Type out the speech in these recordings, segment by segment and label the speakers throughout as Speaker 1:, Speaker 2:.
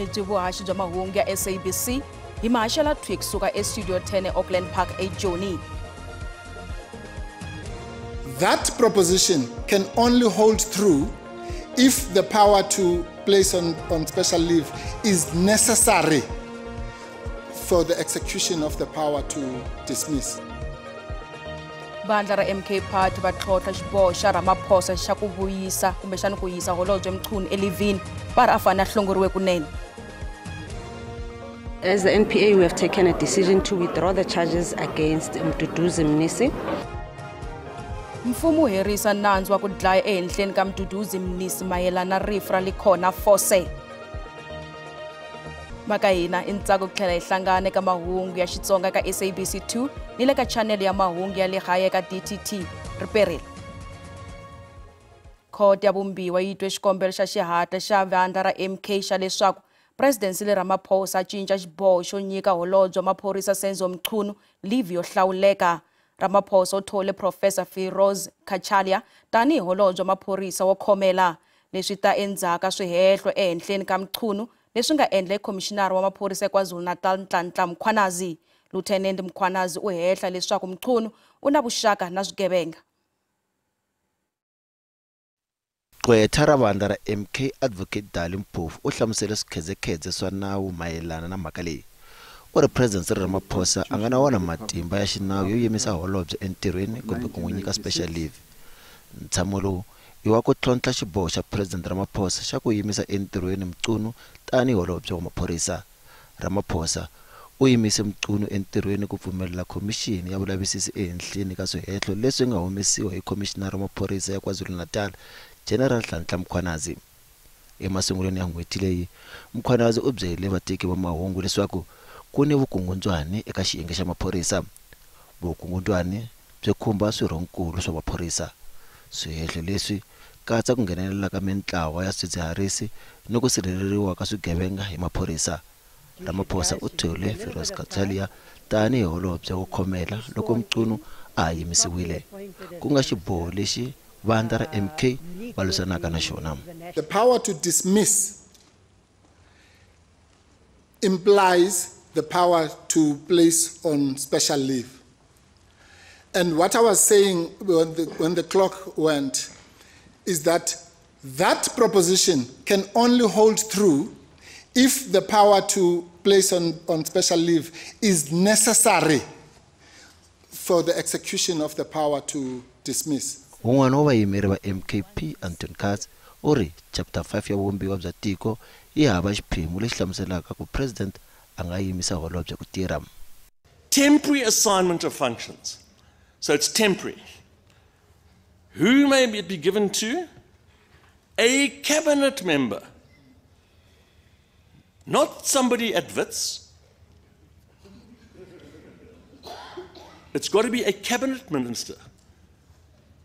Speaker 1: byi vuhaxi bya mahungu ya SABC hi mahashela twik suka estudio 10 eAuckland Park eJoni.
Speaker 2: That proposition can only hold true if the power to place on special leave is necessary for the execution of the power to dismiss.
Speaker 1: Bandla ra MK Party va tlhontlha xiboho xa Ramaphosa xa ku vuyisa kumbe xana ku yisa Holobye Mchunu elivini va ri a fane a hlongoriwe kunene.
Speaker 3: As the NPA, we have taken a decision to withdraw the charges against Mduduzi Mnisi.
Speaker 1: Mfumo herisa nandzu wa ku dlaya ehenhleni ka Mduduzi Mnisi mayelana rifu ra Likhona Force. Maka hina intsako ku tlhela hi hlangane ka mahungu ya Xitsonga ka SABC2 ni le ka channel ya mahungu ya le kaya ka DTT riperile. Khoto ya vumbiwa yi twe xikombelo xa xihatla xa vandla ra MK xa leswaku President Cyril Ramaphosa cinca xiboho xo nyika Holobye wa Maphorisa Senzo Mchunu leave yo hlawuleka. Ramaphosa u thole Professor Firoz Kachalia tani Holobye wa Maphorisa wo khomela leswi ta endzhaka swihehlo ehenhleni ka Mchunu leswi nga endla Commissioner wa Maphorisa eKwaZulu-Natal Nhlanhla Mkhwanazi. Lieutenant Mkhwanazi u hehla leswaku Mchunu una vuxaka na swigevenga.
Speaker 4: Gqwetha ra vandla ra MK Advocate Dali Mpofu u hlamusele swikhedzekhedze swa nawu mayelana na mhaka leyi. U ri President Cyril Ramaphosa a nga na wona matimba ya xinawu yo yimisa holobye entirhweni kumbe ku n'wi nyika special leave. Ntshamo lowu i wa ku tlhontlha xiboho xa President Ramaphosa xa ku yimisa entirhweni Mchunu tani holobye wa maphorisa. Ramaphosa u yimise Mchunu entirhweni ku pfumelela commission ya vulavisisi ehenhleni ka swihehlo leswi nga humesiwa hi Commissioner wa Maphorisa ya KwaZulu-Natal General Nhlanhla Mkhwanazi. Emasungulweni ya n'hweti leyi Mkhwanazi u byele vateki va mahungu leswaku ku ni vukungundzwani eka xiyenge xa maphorisa. Vukungundzwani byi khumba swirhonkulu swa maphorisa. Swihehlo leswi katsa ku nghenelela ka mintlawa ya swidzidziharisi ni ku sirheleriwa ka swigevenga hi maphorisa. Ramaphosa u thole Firoz Kachalia tani holobye wo khomela loko Mchunu a yimisiwile. Ku nga xiboho lexi vandla ra MK va lwisanaka na xona.
Speaker 2: The power to dismiss implies the power to place on special leave. And what I was saying when the clock went is that proposition can only hold true if the power to place on special leave is necessary for the execution of the power to dismiss.
Speaker 4: Un'wana wa vayimeri va MKP Anton Katz u ri chapter 5 ya vumbiwa bya tiko yi hava xiphemu lexi hlamuselaka ku president a nga yimisa holobye ku tirha.
Speaker 5: Temporary assignment of functions. So it's temporary. Who may it be given to? A cabinet member. Not somebody at Wits. It's got to be a cabinet minister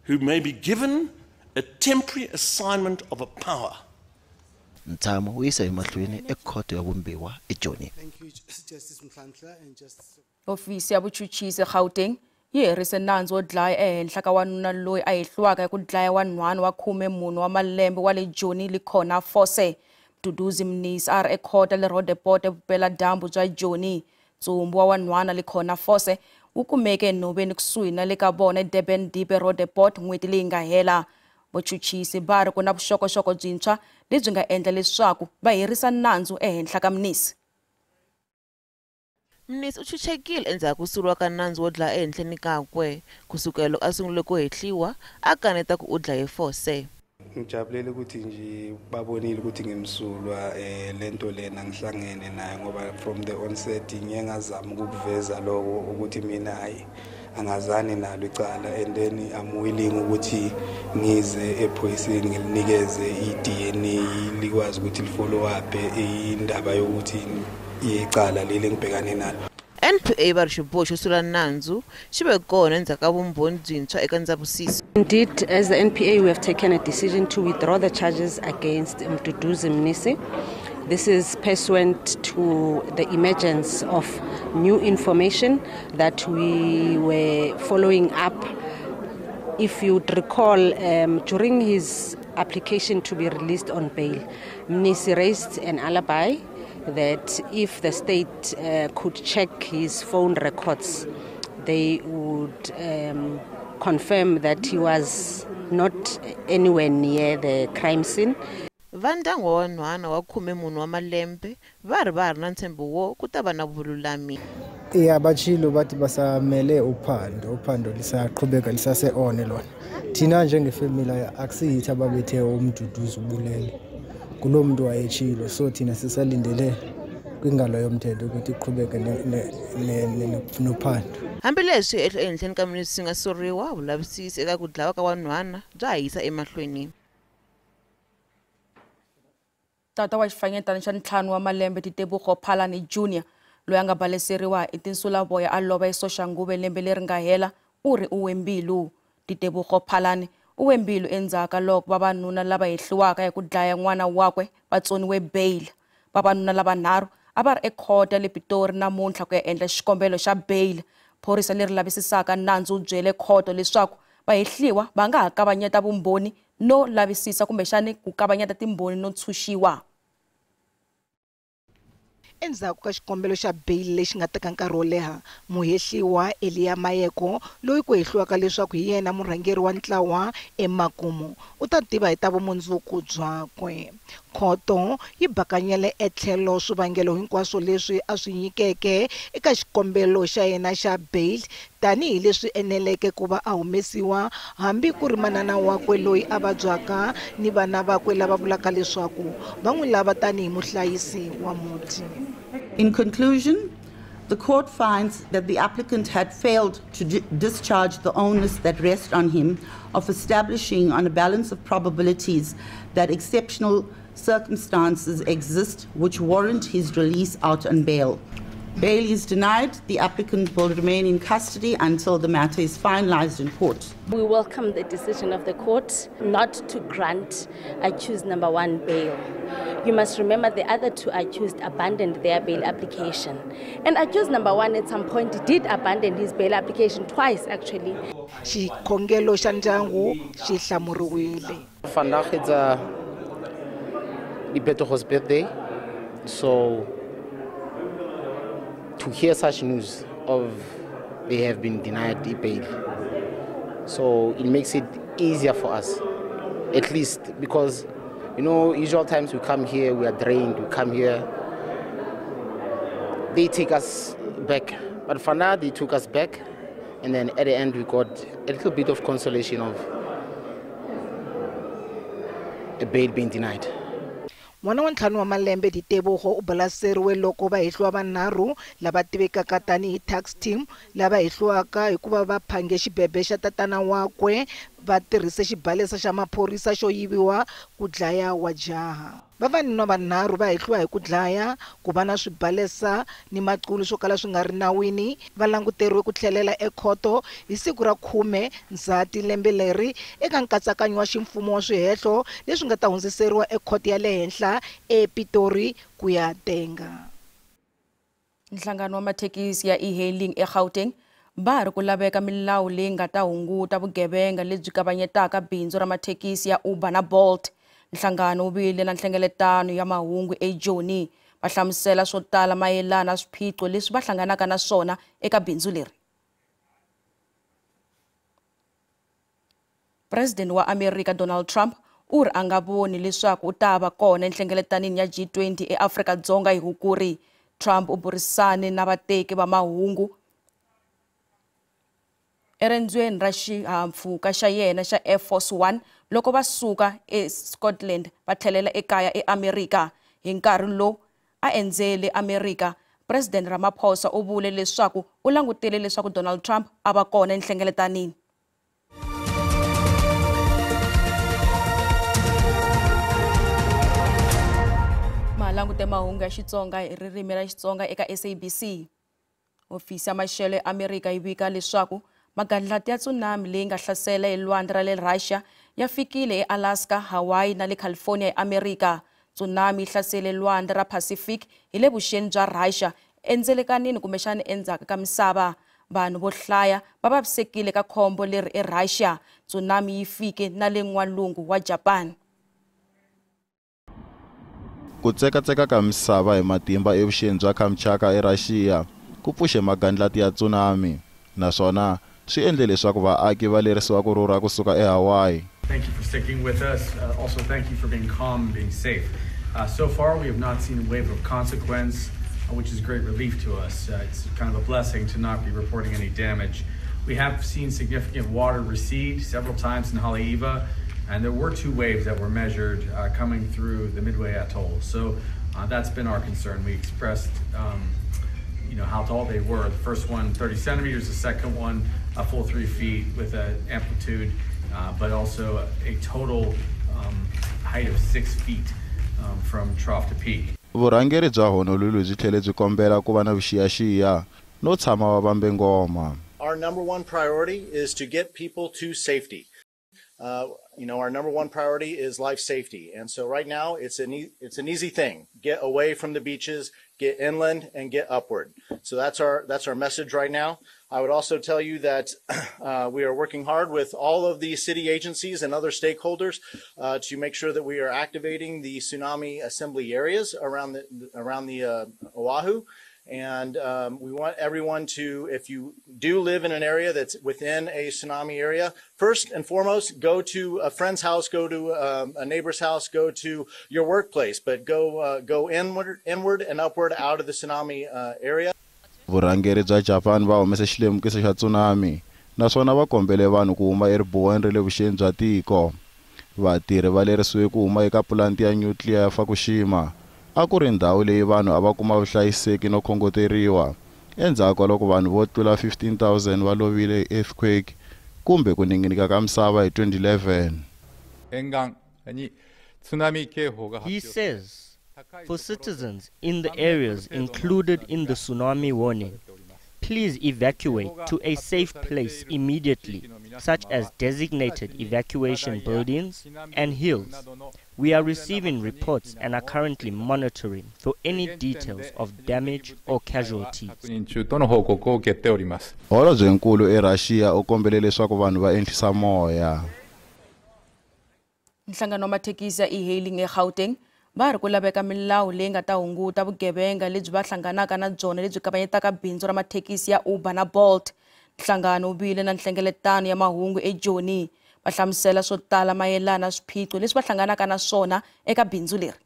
Speaker 5: who may be given a temporary assignment of a power.
Speaker 4: Ntshamo u yisa emahlweni ekhoto ya vumbiwa eJoni.
Speaker 6: Thank you, Justice Nhlanhla and Justice.
Speaker 1: Ofisi ya vuchuchisi Gauteng yi herise nandzu wo dlaya ehenhla ka wanuna loyi a hehliwaka hi ku dlaya wanhwana wa 14 wa malembe wa le Joni Likhona Force. Mduduzi Mnisi a ri ekhoto le Roodepoort evupela-dyambu bya Joni. Ntsumbu wa wanhwana Likhona Force wu kumeke enhoveni kusuhi na le ka vona eDurban Deep eRoodepoort n'hweti leyi nga hela. Vuchuchisi va ri ku na vuxokoxoko byintshwa lebyi nga endla leswaku va herisa nandzu ehenhla ka Mnisi.
Speaker 7: Mnisi u chuchekile endzhaku ku suriwa ka nandzu wo dlaya ehenhleni kakwe kusukela loko a sungule ku hehliwa a kaneta ku u dlaye Force.
Speaker 6: Ngijabulele ukuthi nje babonile ukuthi ngimsulwa lento lena ngihlangene naye ngoba from the onset ngiyengazama ukuveza lokho ukuthi mina hayi angazani nalo icala and then I'm willing ukuthi ngize ephoyiseni ngilinikeze iDNA likwazi ukuthi lifollow up indaba yokuthi icala leli ngibhekane nalo.
Speaker 7: NPA va ri xiboho xo sula nandzu xi ve kona endzhaku ka vumbhoni byintshwa eka ndzavisiso.
Speaker 3: Indeed, as the NPA, we have taken a decision to withdraw the charges against Mduduzi Mnisi. This is pursuant to the emergence of new information that we were following up. If you'd recall, during his application to be released on bail, Mnisi raised an alibi that if the state could check his phone records, they would confirm that he was not anywhere near the crime scene.
Speaker 7: Vandyangu wa nhwana wa 10 munhu wa malembe va ri na ntshembo wo ku ta va na vululami.
Speaker 8: Ya bachilo bathi basamele uphando lisaqhubeka lisase-on lona. Thina njengefamily akusiyithi ababethe umduduzo ubulele kulo muntu wayechilo, so thina sisalindele kwingalo yomthetho ukuthi iqhubeke nophando.
Speaker 7: Hambileswi ehenhleni ka ministry swi nga soriwa vulavisisi eka ku dlawa ka wanhwana bya hisa emahlweni.
Speaker 1: Tata wa xifanyetana xa ntlhanu wa malembe Titebogo Phalane Jr loyi a nga baleseriwa hi tinsulavoya a lova hi Soxanguve lembe leri nga hela u ri u wembilu. Titebogo Phalane u wembilu endzhaku loko vavanuna lava hehliwaka hi ku dlaya n'wana wakwe va tsoniwe bail. Vavanuna lava 3 a va ri ekhoto ya le Pitori namuntlha ku ya endla xikombelo xa bail. Phorisa leri lavisisaka nandzu u byele khoto leswaku vahehliwa va nga ha kavanyeta vumbhoni no lavisisa kumbexani ku kavanyeta timbhoni no tshuxiwa.
Speaker 9: Endzhaku ka xikombelo xa bail lexi nga teka nkarhi wo leha, muhehliwa Eliya Mayeko loyi ku hehliwaka leswaku hi yena murhangeri wa ntlawa eMakumu u ta tiva hi ta vumundzuku byakwe. Khoto yi bakanyele etlhelo swivangelo hinkwaswo leswi a swi nyikeke eka xikombelo xa yena xa bail tanihi leswi eneleke ku va a humesiwa hambi ku ri manana wakwe loyi a vabyaka ni vana vakwe lava vulaka leswaku va n'wi lava tanihi muhlayisi wa muti.
Speaker 10: In conclusion, the court finds that the applicant had failed to discharge the onus that rests on him of establishing on a balance of probabilities that exceptional circumstances exist which warrant his release out on bail. Bail is denied. The applicant will remain in custody until the matter is finalized in court.
Speaker 11: We welcome the decision of the court not to grant accused number 1 bail. You must remember the other 2 accused abandoned their bail application. And accused number 1 at some point did abandon his bail application twice actually.
Speaker 9: Xikhongelo xa ndyangu xi hlamuriwile.
Speaker 12: Vandag is Titebogo's birthday, so to hear such news of they have been denied the bail, so it makes it easier for us, at least because usual times we come here, we are drained, we come here, they take us back, but for now they took us back, and then at the end we got a little bit of consolation of a bail being denied.
Speaker 9: N'wana wa ntlhanu wa malembe Titebogo u balaseriwe loko vahehliwa vanharhu lava tivekaka tanihi tax team lava hehliwaka hikuva va phange xibebe xa tatana wakwe va tirhise xibalesa xa maphorisa xo yiviwa ku dlaya wa jaha. Vavanuna vanharhu va hehliwa hi ku dlaya, ku va na swibalesa ni maculo swo kala swi nga ri nawini va languteriwe ku tlhelela ekhoto hi siku ra 10 Ndzhati lembe leri eka nkatsakanyo wa ximfumo wa swihehlo leswi nga ta hundziseriwa ekhoto ya le henhla ePitori ku ya tenga.
Speaker 1: Nhlangano wa mathekisi ya e-hailing eGauteng va ri ku laveka milawu leyi nga ta hunguta vugevenga lebyi kavanyetaka bindzu ra mathekisi ya Uber na Bolt. Nhlangano wu vile na nhlengeletano ya mahungu eJoni va hlamusela swo tala mayelana na swiphiqo leswi va hlanganaka na swona eka bindzu leri. President wa America Donald Trump u ri a nga voni leswaku u ta va kona enhlengeletanini ya G20 eAfrika-Dzonga hi Hukuri. Trump u burisane na vateki va mahungu erendzweni ra xihahampfhuka xa yena xa Air Force One loko va suka eScotland va tlhelela ekaya eAmerika. Hi nkarhi lowu a endzele Amerika, President Ramaphosa u vule leswaku u langutele leswaku Donald Trump a va kona enhlengeletanini. Malangute mahungu ya Xitsonga hi ririmi ra Xitsonga eka SABC. Ofisi ya maxelo eAmerika yi vika leswaku magandlati ya tsunami leyi nga hlasela elwandle ra le Russia ya fikile eAlaska, Hawaii na le California eAmerika. Tsunami yi hlasele lwandle ra Pacific hi le vuxeni bya Russia endzelekanini kumbexani endzhaku ka misava. Vanhu vo hlaya va vavisekile ka khombo leri eRussia. Tsunami yi fike na le n'walungu wa Japan.
Speaker 13: ku tsekatseka ka misava hi matimba evuxeni bya Kamchatka eRussia ku pfuxe magandlati ya tsunami naswona swi endle leswaku vaaki va lerisiwa ku rhurha kusuka eHawaii.
Speaker 14: Thank you for sticking with us. Also, thank you for being calm and being safe. So far, we have not seen a wave of consequence, which is great relief to us. It's kind of a blessing to not be reporting any damage. We have seen significant water recede several times in Haleiwa, and there were 2 waves that were measured coming through the Midway Atoll. So that's been our concern. We expressed how tall they were. The first one, 30 centimeters, the second one, a full 3 feet with an amplitude, but also a total height of 6 feet from trough to peak.
Speaker 13: Vurhangeri bya Honolulu byi tlhele byi kombela ku va na vuxiyaxiya no tshama va vambe ngoma.
Speaker 15: Our number one priority is to get people to safety. Our number one priority is life safety. And so right now it's an easy thing. Get away from the beaches, get inland, and get upward. So that's our message right now. I would also tell you that we are working hard with all of the city agencies and other stakeholders to make sure that we are activating the tsunami assembly areas around the Oahu. And we want everyone to, if you do live in an area that's within a tsunami area, first and foremost, go to a friend's house, go to a neighbor's house, go to your workplace, but go inward and upward out of the tsunami area.
Speaker 13: Vurhangeri bya Japan va humese xilemukiso xa tsunami naswona va kombele vanhu ku huma eribuweni ri le vuxeni bya tiko. Vatirhi va lerisiwe ku huma eka pulanti ya nyukliya ya Fukushima. A ku ri ndhawu leyi vanhu a va kuma vuhlayiseki no khongoteriwa endzhaku loko vanhu vo tlula 15,000 va lovile hi earthquake kumbe ku ninginika ka misava hi 2011.
Speaker 16: He says, for citizens in the areas included in the tsunami warning, please evacuate to a safe place immediately, such as designated evacuation buildings and hills. We are receiving reports and are currently monitoring for any details of damage or casualties.
Speaker 13: Holobye nkulu eRussia u kombele leswaku vanhu va enhlisa moya.
Speaker 1: Nhlangano wa mathekisi ya e-hailing eGauteng va ri ku laveka milawu leyi nga ta hunguta vugevenga lebyi va hlanganaka na byona lebyi kavanyetaka bindzu ra mathekisi ya Uber na Bolt. Nhlangano wu vile na nhlengeletano ya mahungu eJoni va hlamusela swo tala mayelana na swiphiqo leswi va hlanganaka na swona eka bindzu leri.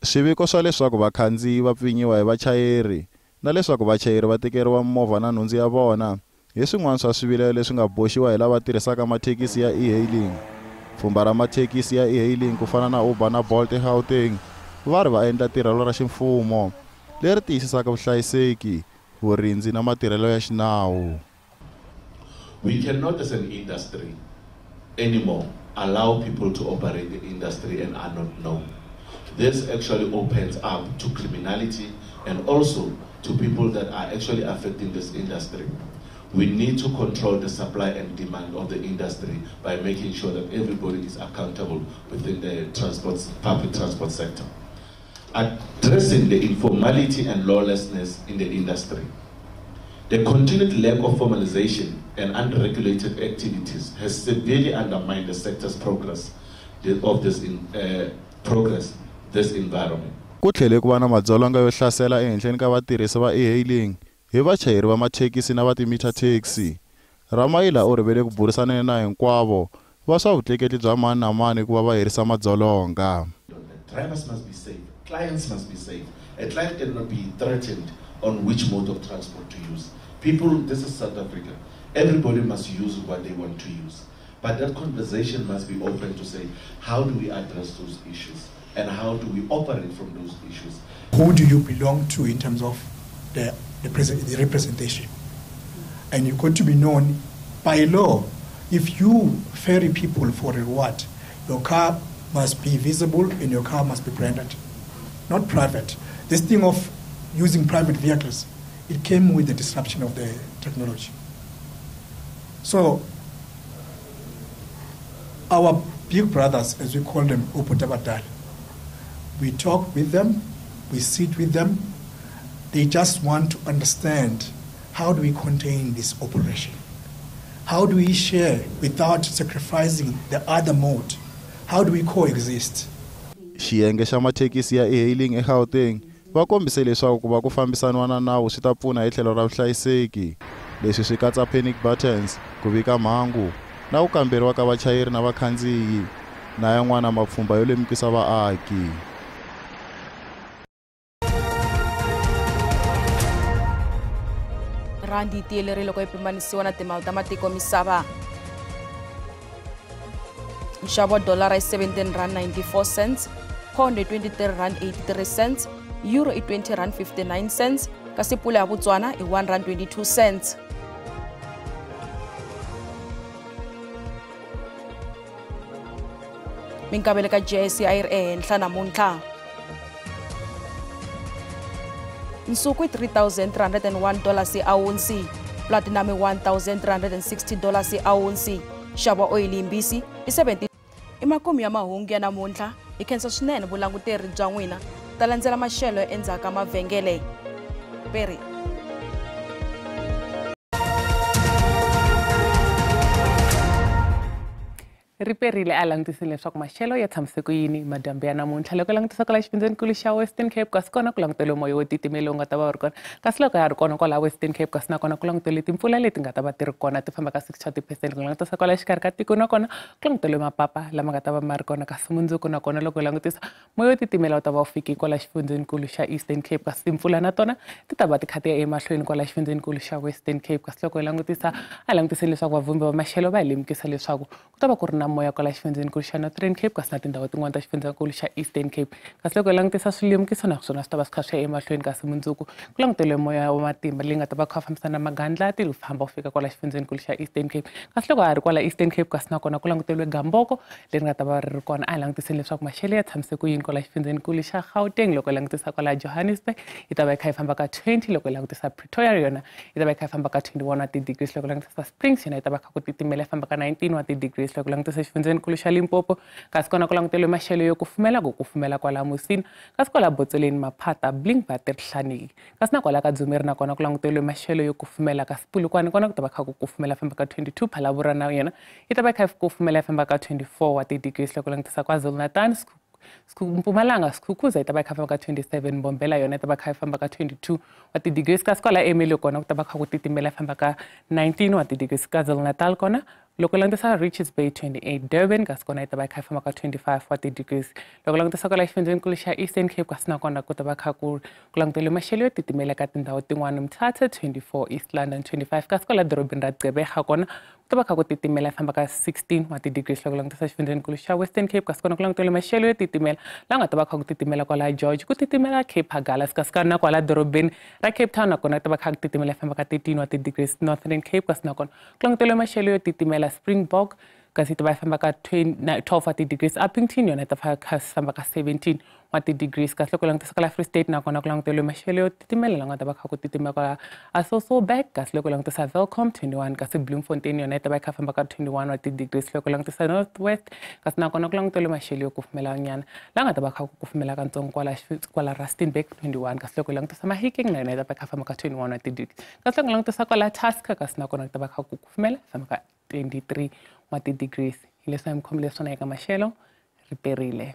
Speaker 13: Swiviko swa leswaku vakhandziyi va pfinyiwa hi vachayeri na leswaku vachayeri va tekeriwa movha na nhundzu ya vona hi swin'wana swa swivilelo leswi nga boxiwa hi lava tirhisaka mathekisi ya e-hailing. Pfhumba ra mathekisi ya e-hailing ku fana na Uber na Bolt eGauteng va ri va endla tirhelo ra ximfumo leri tiyisisaka vuhlayiseki, vurindzi na matirhelo ya xinawu.
Speaker 17: We cannot as an industry anymore allow people to operate the industry and are not known. This actually opens up to criminality and also to people that are actually affecting this industry. We need to control the supply and demand of the industry by making sure that everybody is accountable within the public transport sector. Addressing the informality and lawlessness in the industry. The continued lack of formalization and unregulated activities has severely undermined the sector's progress of this environment.
Speaker 13: Ku tlhele ku va na madzolonga yo hlasela ehenhleni ka vatirhisi va e-hailing hi vachayeri va mathekisi na va ti-meter taxi. Ramayila u rivele ku burisaneni na hinkwavo va swa vutleketli bya mani na mani ku va va herisa madzolonga.
Speaker 17: Drivers must be safe, clients must be safe. A client cannot be threatened on which mode of transport to use. People, this is South Africa. Everybody must use what they want to use. But that conversation must be open to say, how do we address those issues? And how do we operate from those issues?
Speaker 18: Who do you belong to in terms of the representation? And you've got to be known by law. If you ferry people for a reward, your car must be visible and your car must be branded, not private. This thing of using private vehicles, it came with the disruption of the technology. So our big brothers, as we call them, Uputabadal, we talk with them, we sit with them. They just want to understand, how do we contain this operation? How do we share without sacrificing the other mode? How do we coexist?
Speaker 13: xiyenge xa mathekisi ya e-hailing eGauteng va kombise leswaku ku va ku fambisaniwa na nawu swi ta pfuna hi tlhelo ra vuhlayiseki. Leswi swi katsa panic buttons, ku vika mhangu na ku kamberiwa ka vachayeri na vakhandziyi na yan'wana mapfhumba yo lemukisa vaaki.
Speaker 1: Randi tiyelerile loko yi pimanisiwa na timali ta matiko misava. Nxavo wa dolara i 17 rand 94 cents, pound i 23 rand 83 cents, euro i 20 rand 59 cents, kasi pula ya Botswana i 1 rand 22 cents. Minkavelo ka JSE a yi ri ehenhla namuntlha. Nsuku i $3,301 a ounce, platinum i $1,360 a ounce, nxavo wa oyili yimbisi i 70. I makumu ya mahungu ya namuntlha, hi khensa swinene vulanguteri bya n'wina, ta landzela maxelo endzhaku ka mavhengele. Peri.
Speaker 19: Riperile a langutisile leswaku maxelo ya tshamiseke ku yini madyambu ya namuntlha. Loko langutisa kwala xifundzenikulu xa Western Cape kasi kona ku langutele moya wo titimela wu nga ta va ri kona, kasi loko ya ri kona kwala Western Cape kasi nakona ku langutele timpfula leti nga ta va ti ri kona ti famba ka 60%. Ku langutisa kwala xikarhi ka tiko nakona ku langutele mapapa lama nga ta va ma ri kona, kasi mundzuku nakona loko langutisa moya wo titimela wu ta va wu fiki kwala xifundzenikulu xa Eastern Cape, kasi timpfula na tona ti ta va ti kha ti ya emahlweni kwala xifundzenikulu xa Western Cape. Kasi loko langutisa a langutisile leswaku vavumbi va maxelo va hi lemukisa leswaku ku ta va ku ri na moya kwala xifundzenikulu xa Northern Cape kasi na tindhawu tin'wana ta xifundzenikulu xa Eastern Cape. Kasi loko hi langutisa swilemukiso naswona swi ta va swi kha swi ya emahlweni, kasi mundzuku ku langutele moya wa matimba leyi nga ta va kha fambisana na magandlati wu famba wu fika kwala xifundzenikulu xa Eastern Cape. Kasi loko ha ri kwala Eastern Cape kasi nakona ku languteliwe gamboko leri nga ta va ri kona. A langutisile leswaku maxelo ya tshamiseke ku yini kwala xifundzenikulu xa Gauteng. Loko hi langutisa kwala Johannesburg yi ta va yi kha yi famba ka 20, loko hi langutisa Pretoria yona yi ta va yi kha yi famba ka 21 wa ti-degrees, loko hi langutisa Springs yona yi ta va kha ku titimela yi famba ka 19 wa ti-degrees, loko hi langutisa xifundzenikulu xa Limpopo kasi kona ku languteliwe maxelo yo kufumela kwala Musina, kasi kwala Botsoleni Maphata Blinkbat Rihlani, kasi na kwala ka Dzumeri nakona ku languteliwe maxelo yo kufumela, kasi Polokwane kona ku ta va kha ku kufumela famba ka 22, Phalaborwa na yena yi ta va kha kufumela famba ka 24 wa ti-degrees, loko langutisa KwaZulu-Natal Mpumalanga Skukuza yi ta va kha famba ka 27, Mbombela yona yi ta va kha famba ka 22 wa ti-degrees, kasi kwala Emelio kona ku ta va kha ku titimela famba ka 19 wa ti-degrees, KwaZulu-Natal kona loko langutisa Richards Bay 28, Durban kasi kona yi ta va kha famba ka 25 wa ti-degrees, loko langutisa kwala xifundzenikulu xa Eastern Cape kasi nakona ku ta va kha ku languteliwe maxelo yo titimela ka tindhawu tin'wana, Mthatha 24, East London 25, kasi kwala dorobeni ra Gqeberha kona ku ta va kha ku titimela famba ka 16 wa ti-degrees, loko langutisa xifundzenikulu xa Western Cape kasi kona ku languteliwe maxelo yo titimela la nga ta va kha ku titimela kwala George, ku titimela Cape Hagala, kasi kana kwala dorobeni ra Cape Town nakona ku ta va kha ku titimela famba ka 13 wa ti-degrees, Northern Cape kasi nakona ku languteliwe maxelo yo titimela Springbok kasi yi ta va yi famba ka 12 wa ti-degrees, Upington yona yi ta va kha famba ka 17 wa ti-degrees, kasi loko langutisa kwala Free State nakona ku languteliwe maxelo yo titimela la nga ta va kha ku titimela kwala Sasolburg, kasi loko langutisa Welcome 21, kasi Bloemfontein yona yi ta va yi kha famba ka 21 wa ti-degrees, loko langutisa North West kasi nakona ku languteliwe maxelo yo kufumela nyana la nga ta va kha ku kufumela kantsongo kwala Rustenburg 21, kasi loko langutisa Mahikeng na yona yi ta va kha famba ka 21 wa ti-degrees, kasi loko langutisa kwala Tusker kasi nakona ku ta va kha ku kufumela famba ka 23 wa ti-degrees. Hi leswi hi mi khomile swona eka maxelo, Riperile.